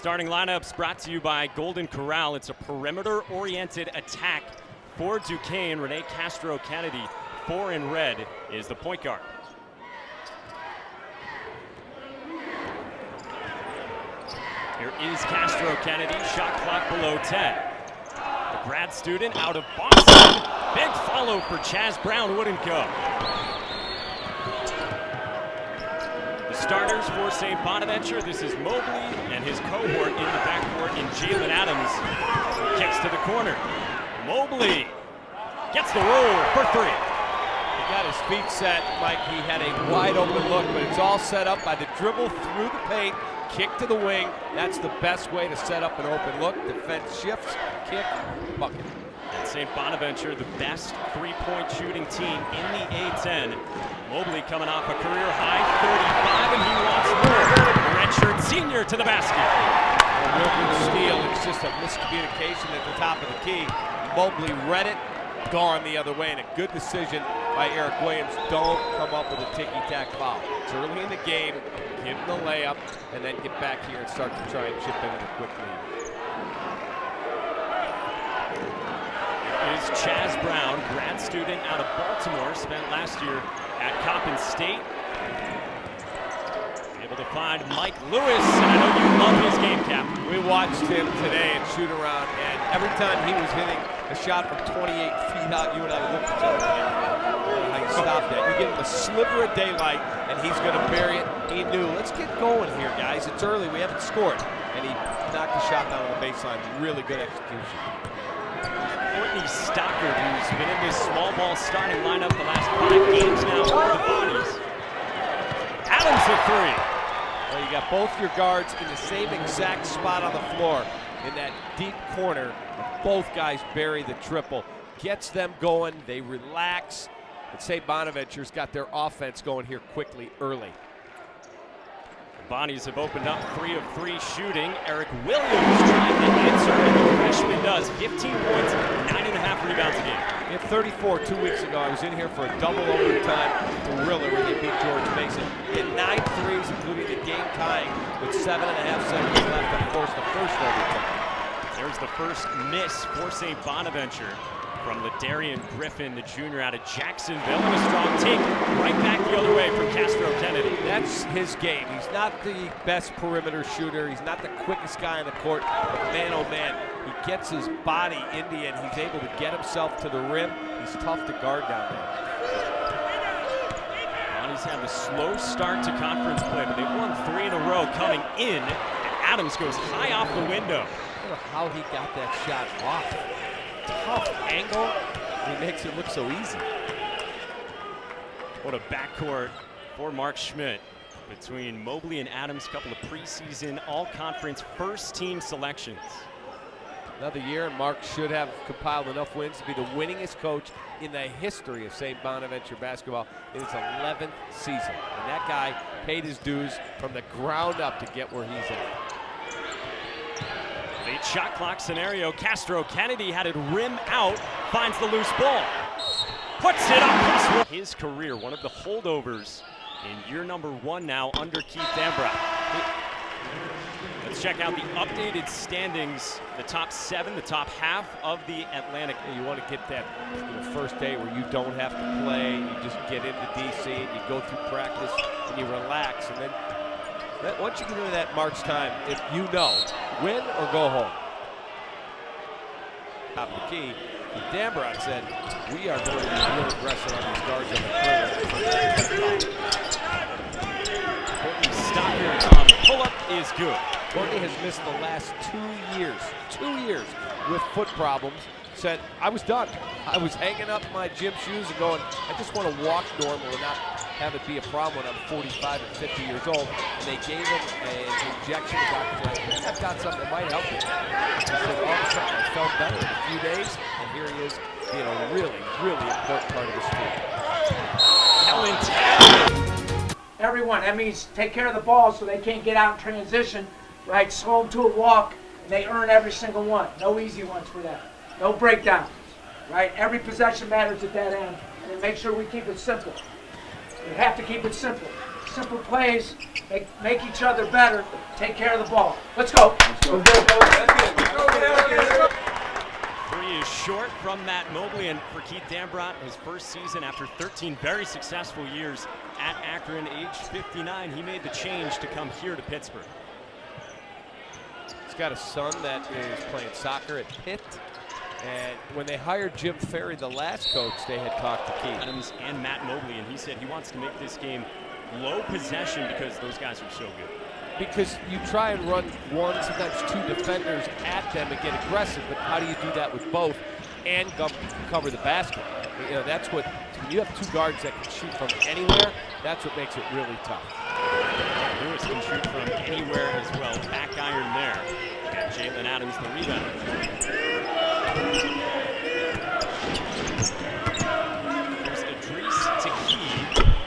Starting lineups brought to you by Golden Corral. It's a perimeter-oriented attack for Duquesne. Rene Castro Kennedy, 4 in red, is the point guard. Here is Castro Kennedy, shot clock below 10. The grad student out of Boston. Big follow for Chaz Brown, wouldn't go. The starters for St. Bonaventure, this is Mobley and his cohort in the backcourt in Jalen Adams. Kicks to the corner. Mobley gets the roll for 3. He got his feet set, Mike. He had a wide open look, but it's all set up by the dribble through the paint, kick to the wing. That's the best way to set up an open look. Defense shifts, kick, bucket. And St. Bonaventure, the best three-point shooting team in the A-10. Mobley coming off a career high 35, and he wants more. The redshirt senior to the basket. A real good steal. It's just a miscommunication at the top of the key. Mobley read it, gone the other way, and a good decision by Eric Williams. Don't come up with a ticky-tack foul. It's early in the game. Give him the layup, and then get back here and start to try and chip in with a quick lead. Is Chaz Brown, grad student out of Baltimore, spent last year at Coppin State. Able to find Mike Lewis, and I know you love his game, Cap. We watched him today and shoot around, and every time he was hitting a shot from 28 feet out, you and I looked at each other and how you stop that. You give him a sliver of daylight, and he's going to bury it. He knew, let's get going here, guys. It's early, we haven't scored. And he knocked the shot down on the baseline. Really good execution. Courtney Stockard, who's been in this small ball starting lineup the last 5 games now for the Bonnies. Adams at 3. Well, you got both your guards in the same exact spot on the floor in that deep corner. Both guys bury the triple. Gets them going, they relax. And St. Bonaventure's got their offense going here quickly early. Bonnies have opened up 3 of 3 shooting. Eric Williams trying to answer, and the freshman does. 15 points, 9.5 rebounds a game. He had 34 2 weeks ago. I was in here for a double overtime thriller where they beat George Mason. He had 9 threes, including the game tying with 7.5 seconds left to force the first overtime. There's the first miss for St. Bonaventure from Ladarian Griffin, the junior out of Jacksonville, and a strong take right back the other way from Castro Kennedy. That's his game. He's not the best perimeter shooter. He's not the quickest guy on the court, but man, oh man, he gets his body into it. He's able to get himself to the rim. He's tough to guard down there. Bonnies have a slow start to conference play, but they've won 3 in a row coming in, and Adams goes high off the window. I don't know how he got that shot off. Tough angle. He makes it look so easy. What a backcourt for Mark Schmidt between Mobley and Adams. Couple of preseason all-conference first-team selections. Another year, and Mark should have compiled enough wins to be the winningest coach in the history of St. Bonaventure basketball in his 11th season. And that guy paid his dues from the ground up to get where he's at. Late shot clock scenario. Castro Kennedy had it rim out, finds the loose ball, puts it up. Plus his career, one of the holdovers in year number 1 now under Keith Dambrot. Let's check out the updated standings. The top 7, the top half of the Atlantic. You want to get that first day where you don't have to play. You just get into DC and you go through practice and you relax, and then once you get into that March time, if you know, win or go home. Top of the key, Dambrot said, we are going to be real aggressive on these guards on the perimeter. Courtney Stockard pull-up is good. Courtney has missed the last 2 years with foot problems. Said, I was done. I was hanging up my gym shoes and going, I just want to walk normal and not have it be a problem when I'm 45 and 50 years old. And they gave him an injection. The doctor said, I've got something that might help you. He said, all of a sudden I felt better in a few days, and here he is being a really, really important part of this team. Helen Taylor. Everyone, that means take care of the ball so they can't get out in transition, right? Slow them to a walk, and they earn every single one. No easy ones for them. No breakdowns, right? Every possession matters at that end, and then make sure we keep it simple. We have to keep it simple. simple plays, make each other better, take care of the ball. Let's go. Three is short from Matt Mobley, and for Keith Dambrot, his first season after 13 very successful years at Akron, age 59, he made the change to come here to Pittsburgh. He's got a son that is playing soccer at Pitt. And when they hired Jim Ferry, the last coach, they had talked to Keith Adams and Matt Mobley, and he said he wants to make this game low possession because those guys are so good. Because you try and run one, sometimes two defenders at them and get aggressive, but how do you do that with both and cover the basket? You know, that's what, when you have two guards that can shoot from anywhere, that's what makes it really tough. Lewis can shoot from anywhere as well. Back iron there. Got Jalen Adams the rebound. There's Idris Taki,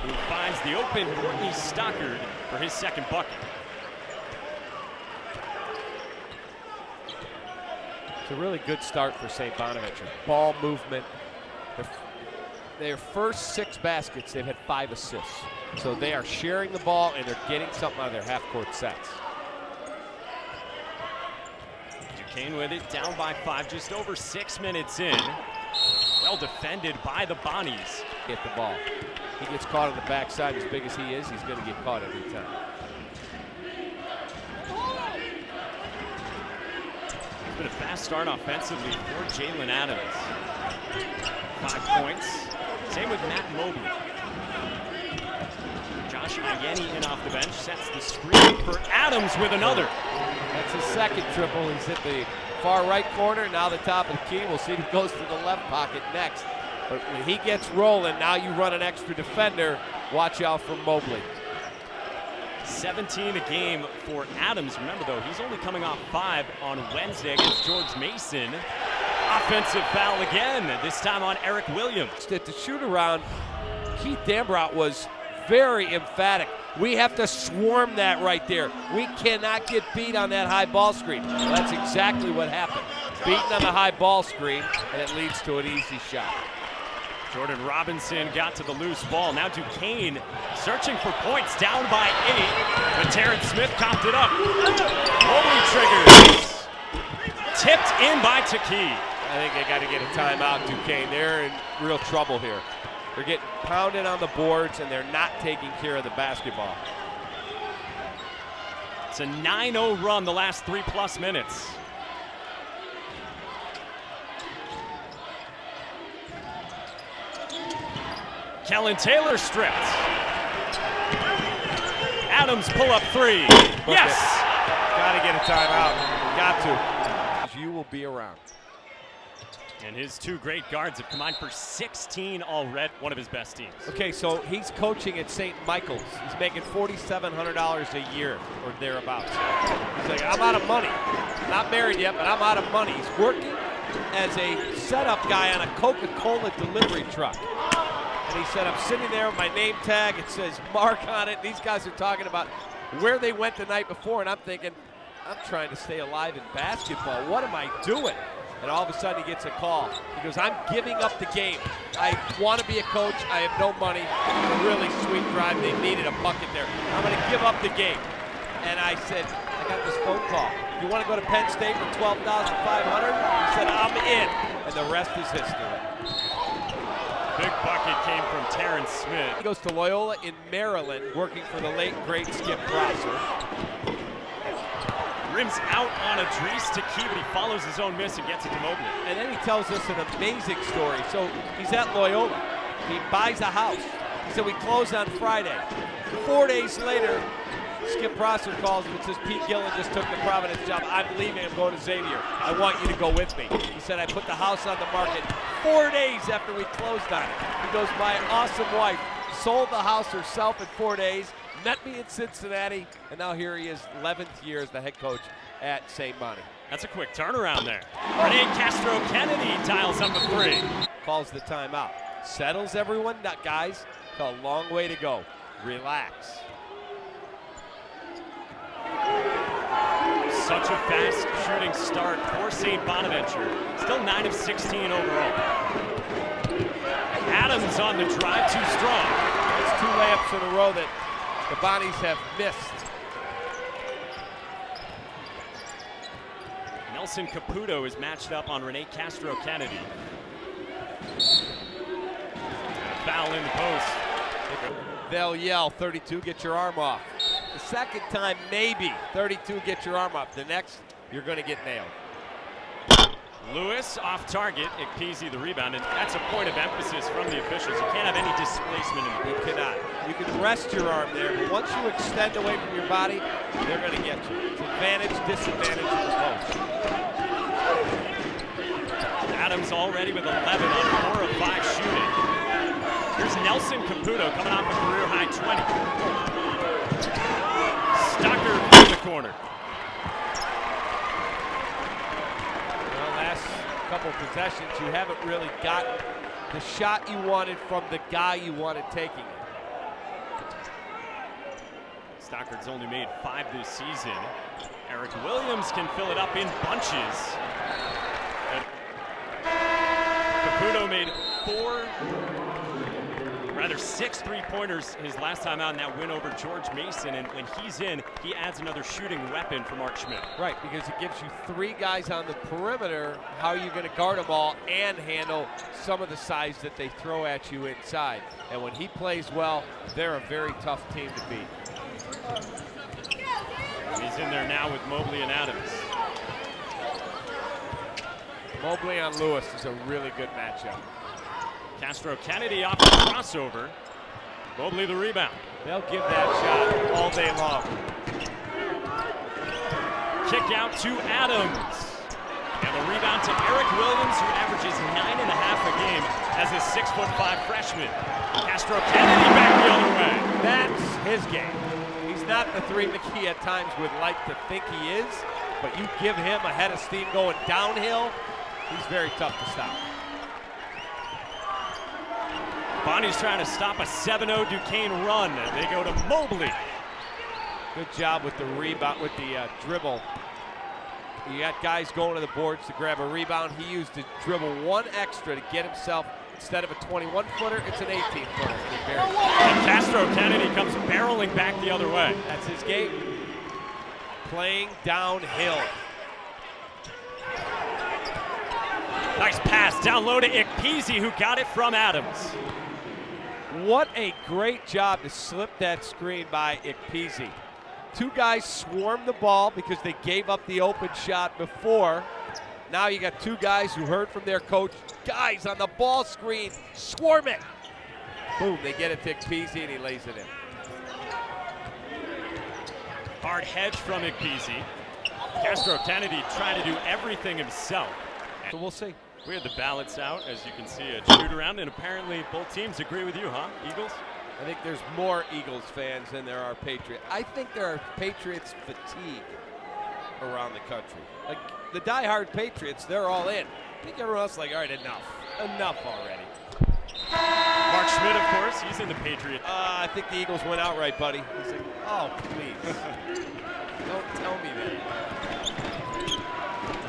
who finds the open Courtney Stockard for his second bucket. It's a really good start for St. Bonaventure. Ball movement. Their first 6 baskets, they've had 5 assists. So they are sharing the ball and they're getting something out of their half-court sets. Duquesne with it, down by 5, just over 6 minutes in. Well defended by the Bonnies. Get the ball. He gets caught on the backside. As big as he is, he's going to get caught every time. It's been a fast start offensively for Jalen Adams. 5 points. Same with Matt Mobley. Josh Ayeni in off the bench, sets the screen for Adams with another. That's his second triple. He's hit the far right corner, now the top of the key. We'll see who goes to the left pocket next. But when he gets rolling, now you run an extra defender. Watch out for Mobley. 17 a game for Adams. Remember, though, he's only coming off 5 on Wednesday against George Mason. Offensive foul again, this time on Eric Williams. At the shoot-around, Keith Dambrot was very emphatic. We have to swarm that right there. We cannot get beat on that high ball screen. Well, that's exactly what happened. Beaten on the high ball screen, and it leads to an easy shot. Jordan Robinson got to the loose ball. Now Duquesne searching for points, down by 8. But Terrence Smith copped it up. Mobley triggers. Tipped in by Taki. I think they got to get a timeout, Duquesne. They're in real trouble here. They're getting pounded on the boards, and they're not taking care of the basketball. It's a 9-0 run the last 3+ minutes. Kellen Taylor stripped. Adams pull-up 3. Yes! Got to get a timeout. Got to. You will be around. And his 2 great guards have combined for 16 already, one of his best teams. Okay, so he's coaching at St. Michael's. He's making $4,700 a year or thereabouts. He's like, I'm out of money. Not married yet, but I'm out of money. He's working as a setup guy on a Coca-Cola delivery truck. And he said, I'm sitting there with my name tag. It says Mark on it. These guys are talking about where they went the night before, and I'm thinking, I'm trying to stay alive in basketball. What am I doing? And all of a sudden he gets a call. He goes, I'm giving up the game. I want to be a coach. I have no money. A really sweet drive. They needed a bucket there. I'm going to give up the game. And I said, I got this phone call. You want to go to Penn State for $12,500? He said, I'm in. And the rest is history. Big bucket came from Terrence Smith. He goes to Loyola in Maryland, working for the late, great Skip Prosser. Rims out on Idris Taki, but he follows his own miss and gets it to Mobley. And then he tells us an amazing story. So he's at Loyola. He buys a house. He said, we close on Friday. 4 days later, Skip Prosser calls him and says, Pete Gillen just took the Providence job. I'm leaving. I'm going to Xavier. I want you to go with me. He said, I put the house on the market 4 days after we closed on it. He goes, my awesome wife sold the house herself in 4 days, met me in Cincinnati, and now here he is, 11th year as the head coach at St. Bonnie. That's a quick turnaround there. Rene Castro Kennedy dials up the 3. Calls the timeout. Settles everyone. Now, guys, got a long way to go. Relax. Such a fast shooting start for St. Bonaventure. Still 9 of 16 overall. Adams on the drive, too strong. That's 2 layups in a row that the Bonnies have missed. Nelson Caputo is matched up on Rene Castro Kennedy. A foul in the post. They'll yell, 32, get your arm off. The second time, maybe, 32, get your arm off. The next, you're going to get nailed. Lewis off target, Ikpeasy the rebound, and that's a point of emphasis from the officials. You can't have any displacement in the You cannot. You can rest your arm there, but once you extend away from your body, they're going to get you. It's advantage, disadvantage in the post. Adams already with 11 on 4 of 5 shooting. Here's Nelson Caputo coming off a career-high 20. Stocker in the corner. Well, last couple possessions, you haven't really gotten the shot you wanted from the guy you wanted taking it. Stockard's only made 5 this season. Eric Williams can fill it up in bunches. Caputo made 6 three-pointers his last time out in that win over George Mason, and when he's in, he adds another shooting weapon for Mark Schmidt. Right, because it gives you 3 guys on the perimeter. How are you going to guard them all and handle some of the size that they throw at you inside? And when he plays well, they're a very tough team to beat. He's in there now with Mobley and Adams. Mobley on Lewis is a really good matchup. Castro Kennedy off the crossover. Mobley the rebound. They'll give that shot all day long. Kick out to Adams. And the rebound to Eric Williams, who averages 9.5 a game as a 6'5" freshman. Castro Kennedy back the other way. That's his game. He's not the 3 McKee at times would like to think he is, but you give him a head of steam going downhill, he's very tough to stop. Bonnie's trying to stop a 7-0 Duquesne run. They go to Mobley. Good job with the rebound, with the dribble. You got guys going to the boards to grab a rebound. He used to dribble 1 extra to get himself, instead of a 21-footer, it's an 18-footer. And Castro Kennedy comes barreling back the other way. That's his game. Playing downhill. Nice pass down low to Ikpeasy, who got it from Adams. What a great job to slip that screen by Ikpeasy. 2 guys swarmed the ball because they gave up the open shot before. Now you got 2 guys who heard from their coach, guys on the ball screen, swarm it. Boom, they get it to Ikpeasy and he lays it in. Hard hedge from Ikpeasy. Castro Kennedy trying to do everything himself. So we'll see. We had the ballots out, as you can see, a shoot around, and apparently both teams agree with you, huh, Eagles? I think there's more Eagles fans than there are Patriots. I think there are Patriots fatigue around the country. Like the diehard Patriots, they're all in. I think everyone else is like, all right, enough already. Mark Schmidt, of course, he's in the Patriot. I think the Eagles went outright, buddy. He's like, oh, please. Don't tell me that.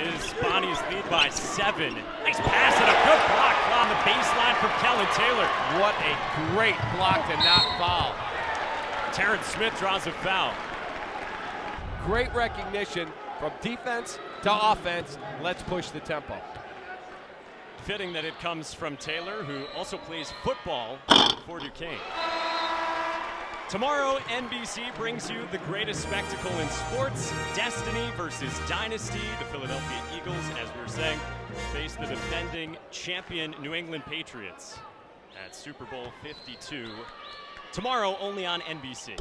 His Bonnies lead by 7. Nice pass and a good block on the baseline from Kellen Taylor. What a great block to not foul. Terrence Smith draws a foul. Great recognition from defense to offense. Let's push the tempo. Fitting that it comes from Taylor, who also plays football for Duquesne. Tomorrow, NBC brings you the greatest spectacle in sports, Destiny versus Dynasty. The Philadelphia Eagles, as we were saying, face the defending champion New England Patriots at Super Bowl 52. Tomorrow, only on NBC.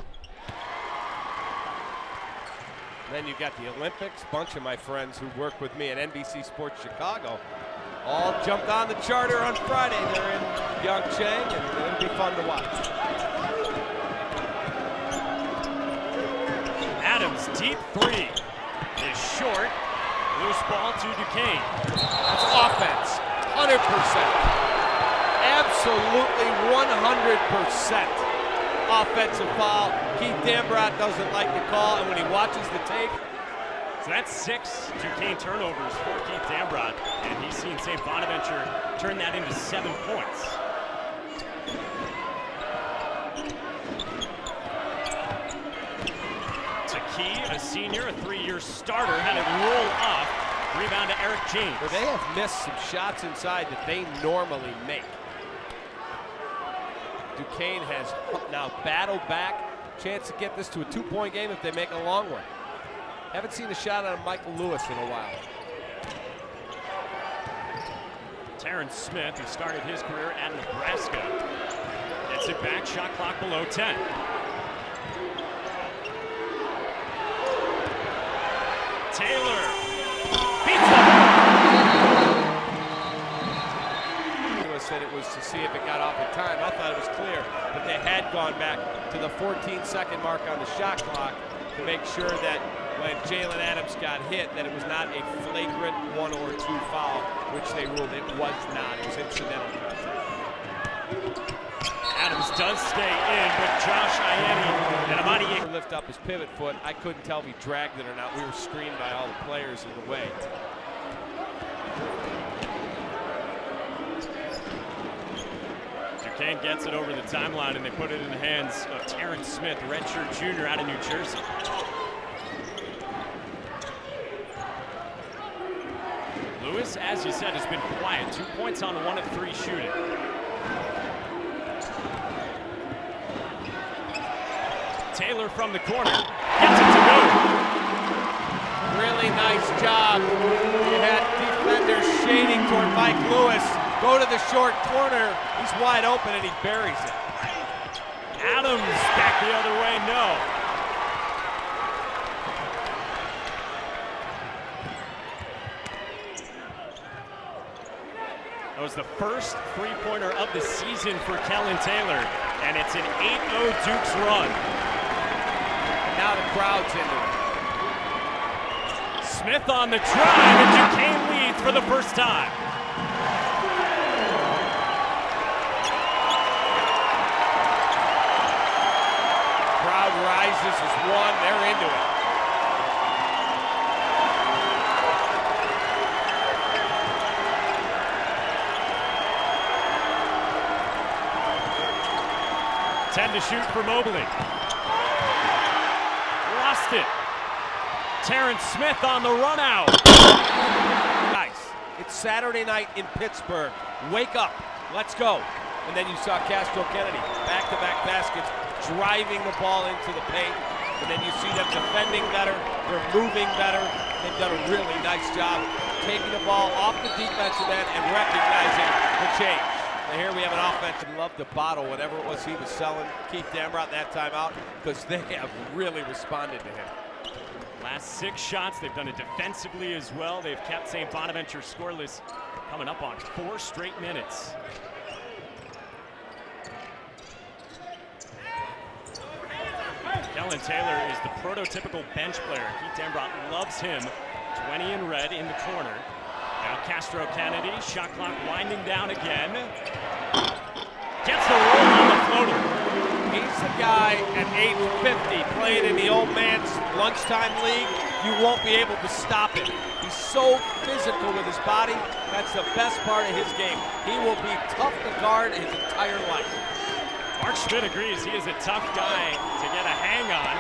Then you got the Olympics. Bunch of my friends who work with me at NBC Sports Chicago all jumped on the charter on Friday. They're in Pyeongchang, and it'll be fun to watch. Adams, deep 3 is short. Loose ball to Duquesne. That's offense, 100%. Absolutely 100% offensive foul. Keith Dambrot doesn't like the call, and when he watches the tape. So that's 6 Duquesne turnovers for Keith Dambrot, and he's seen St. Bonaventure turn that into 7 points. Key, a senior, a 3-year starter, had it roll off. Rebound to Eric James. Well, they have missed some shots inside that they normally make. Duquesne has now battled back. Chance to get this to a 2-point game if they make a long one. Haven't seen a shot out of Michael Lewis in a while. Terrence Smith, who started his career at Nebraska, gets it back, shot clock below 10. Taylor beats the Lewis said it was to see if it got off in time. I thought it was clear that they had gone back to the 14-second mark on the shot clock to make sure that when Jalen Adams got hit, that it was not a flagrant 1 or 2 foul, which they ruled it was not. It was incidental contact. Adams does stay in, but Josh Ianni and Amadi Lift up his pivot foot. I couldn't tell if he dragged it or not. We were screened by all the players in the way. Duquesne gets it over the timeline, and they put it in the hands of Terrence Smith, redshirt junior out of New Jersey. Lewis, as you said, has been quiet. 2 points on 1 of 3 shooting. Taylor from the corner gets it to go. Really nice job. You had defenders shading toward Mike Lewis. Go to the short corner. He's wide open and he buries it. Adams back the other way, no. That was the first three-pointer of the season for Kellen Taylor, and it's an 8-0 Dukes run. Now the crowd's into it. Smith on the drive, and Duquesne leads for the first time. Crowd rises as one. They're into it. To shoot for Mobley. Lost it. Terrence Smith on the run out. Nice. It's Saturday night in Pittsburgh. Wake up. Let's go. And then you saw Castro Kennedy. Back-to-back baskets, driving the ball into the paint. And then you see them defending better. They're moving better. They've done a really nice job taking the ball off the defensive end and recognizing the change. And here we have an offense that loved to bottle whatever it was he was selling. Keith Dambrot that time out because they have really responded to him. Last 6 shots, they've done it defensively as well. They've kept St. Bonaventure scoreless, coming up on 4 straight minutes. Kellen Taylor is the prototypical bench player. Keith Dambrot loves him. 20 in red in the corner. Now Castro Kennedy, shot clock winding down again. Gets the roll on the floater. He's the guy at 850 playing in the old man's lunchtime league. You won't be able to stop him. He's so physical with his body. That's the best part of his game. He will be tough to guard his entire life. Mark Schmidt agrees he is a tough guy to get a hang on.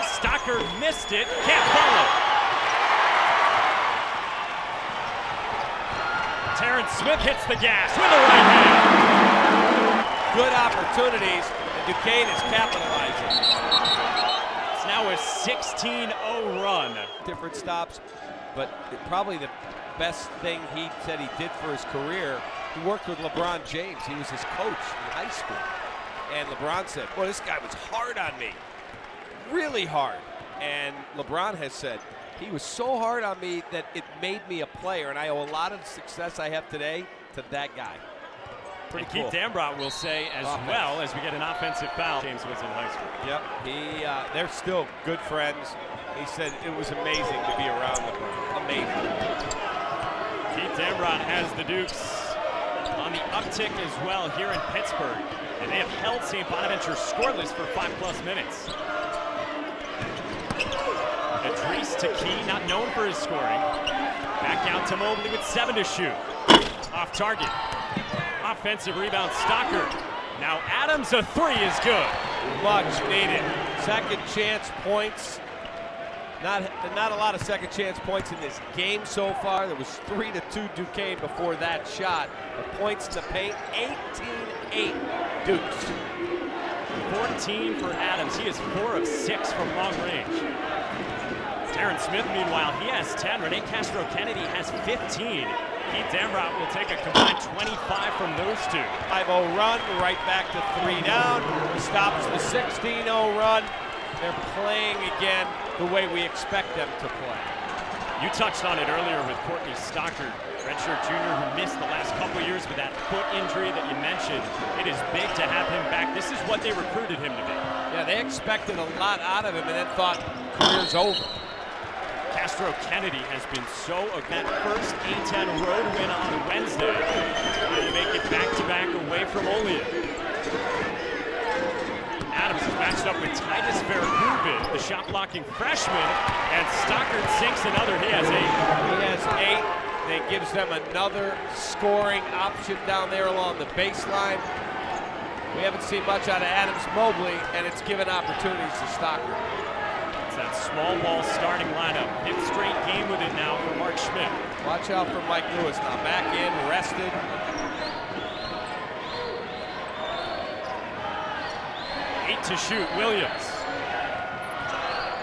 Stocker missed it, can't follow. Terrence Smith hits the gas with a right hand. Good opportunities, and Duquesne is capitalizing. It's now a 16-0 run. Different stops, but probably the best thing he said he did for his career, he worked with LeBron James. He was his coach in high school. And LeBron said, boy, this guy was hard on me, really hard. And LeBron has said, he was so hard on me that it made me a player, and I owe a lot of the success I have today to that guy. Pretty and cool. Keith Dambrot will say as well as we get an offensive foul. James was in high school. Yep, they're still good friends. He said it was amazing to be around them. Amazing. Keith Dambrot has the Dukes on the uptick as well here in Pittsburgh, and they have held St. Bonaventure scoreless for 5+ minutes. Idris to Key, not known for his scoring. Back out to Mobley with 7 to shoot. Off target. Offensive rebound, Stocker. Now Adams, a 3 is good. Much needed. Second chance points. Not a lot of second chance points in this game so far. There was 3-2 Duquesne before that shot. The points in the paint, 18-8 Dukes. 14 for Adams. He is 4 of 6 from long range. Terrence Smith, meanwhile, he has 10. Rene Castro Kennedy has 15. Keith Dambrot will take a combined 25 from those two. 5-0 run, right back to 3 down. Stops the 16-0 run. They're playing again the way we expect them to play. You touched on it earlier with Courtney Stockard, redshirt junior who missed the last couple years with that foot injury that you mentioned. It is big to have him back. This is what they recruited him to be. Yeah, they expected a lot out of him and then thought career's over. Castro Kennedy has been so that first A-10 road win on Wednesday. Trying to make it back-to-back away from Olean. Adams is matched up with Titus Verhoeven, the shot-blocking freshman, and Stockard sinks another. He has 8. He has 8. That gives them another scoring option down there along the baseline. We haven't seen much out of Adams Mobley, and it's given opportunities to Stockard. It's that small ball starting lineup. 5th straight game with it now for Mark Schmidt. Watch out for Mike Lewis now. Back in, rested. 8 to shoot, Williams.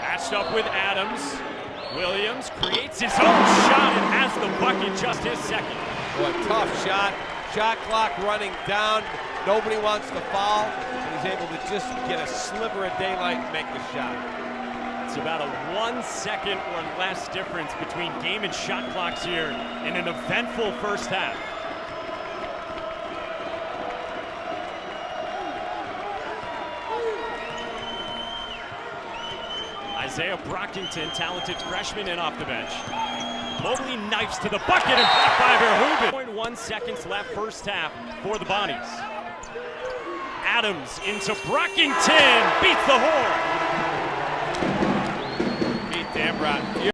Matched up with Adams. Williams creates his own shot and has the bucket, just his second. What a tough shot. Shot clock running down. Nobody wants to foul. He's able to just get a sliver of daylight and make the shot. It's about a 1 second or less difference between game and shot clocks here in an eventful first half. Isaiah Brockington, talented freshman in off the bench. Mobley knifes to the bucket and blocked by Verhoeven. 0.1 seconds left first half for the Bonnies. Adams into Brockington, beats the horn. Keith Dambrot.